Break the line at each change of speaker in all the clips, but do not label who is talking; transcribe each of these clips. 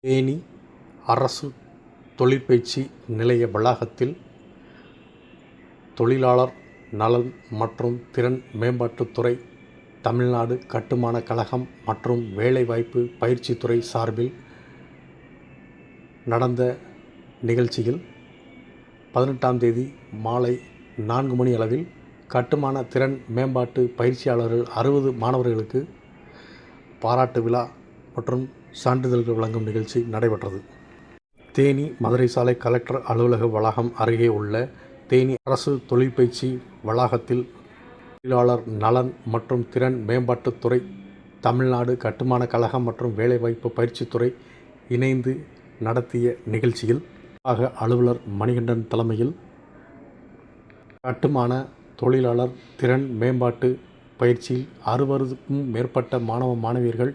தேனி அரசு தொழிற்பயிற்சி நிலைய வளாகத்தில் தொழிலாளர் நலன் மற்றும் திறன் மேம்பாட்டுத்துறை, தமிழ்நாடு கட்டுமானக் கழகம் மற்றும் வேலைவாய்ப்பு பயிற்சித்துறை சார்பில் நடந்த நிகழ்ச்சியில் 18ஆம் தேதி மாலை 4 மணி அளவில் கட்டுமான திறன் மேம்பாட்டு பயிற்சியாளர்கள் 60 மாணவர்களுக்கு பாராட்டு விழா மற்றும் சான்றிதழ்கள் வழங்கும் நிகழ்ச்சி நடைபெற்றது. தேனி மதுரை சாலை கலெக்டர் அலுவலக வளாகம் அருகே உள்ள தேனி அரசு தொழிற்பயிற்சி வளாகத்தில் தொழிலாளர் நலன் மற்றும் திறன் மேம்பாட்டுத்துறை, தமிழ்நாடு கட்டுமானக் கழகம் மற்றும் வேலைவாய்ப்பு பயிற்சித்துறை இணைந்து நடத்திய நிகழ்ச்சியில் அலுவலர் மணிகண்டன் தலைமையில் கட்டுமான தொழிலாளர் திறன் மேம்பாட்டு பயிற்சியில் 60க்கும் மேற்பட்ட மாணவ மாணவியர்கள்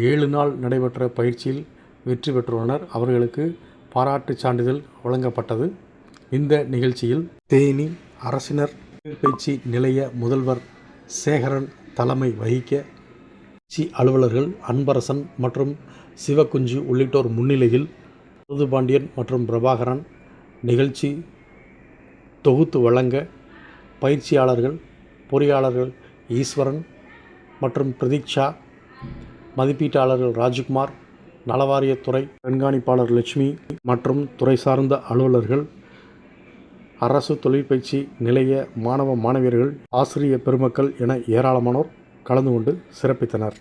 7 நாள் நடைபெற்ற பயிற்சியில் வெற்றி பெற்றுள்ளனர். அவர்களுக்கு பாராட்டுச் சான்றிதழ் வழங்கப்பட்டது. இந்த நிகழ்ச்சியில் தேனி அரசினர் தொழிற்பயிற்சி நிலைய முதல்வர் சேகரன் தலைமை வகிக்க, பயிற்சி அலுவலர்கள் அன்பரசன் மற்றும் சிவக்குஞ்சு உள்ளிட்டோர் முன்னிலையில் மருதுபாண்டியன் மற்றும் பிரபாகரன் நிகழ்ச்சி தொகுத்து வழங்க, பயிற்சியாளர்கள் பொறியாளர்கள் ஈஸ்வரன் மற்றும் பிரதீக்ஷா, மதிப்பீட்டாளர்கள் ராஜ்குமார், நலவாரியத்துறை கண்காணிப்பாளர் லட்சுமி மற்றும் துறை சார்ந்த அலுவலர்கள், அரசு தொழிற்பயிற்சி நிலைய மாணவ மாணவியர்கள், ஆசிரிய பெருமக்கள் என ஏராளமானோர் கலந்து கொண்டு சிறப்பித்தனர்.